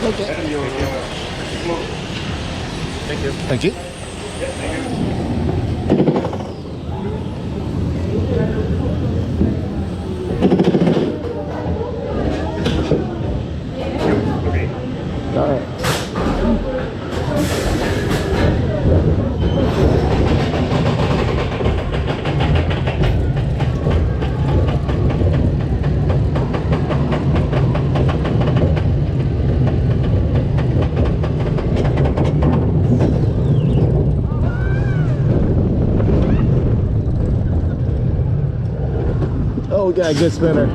Okay. Thank you. Thank you. All right. Oh, we got a good spinner.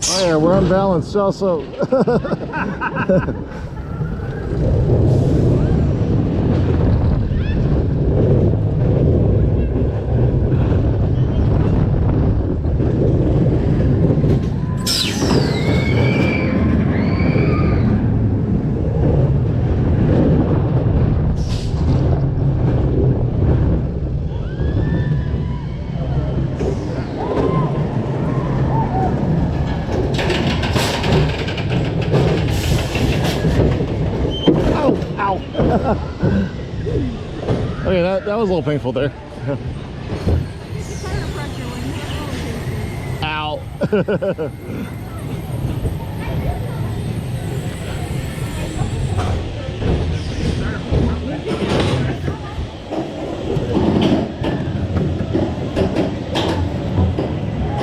Oh yeah, we're unbalanced also. Okay, that was a little painful there. Ow.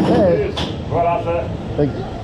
Hey. Thank you.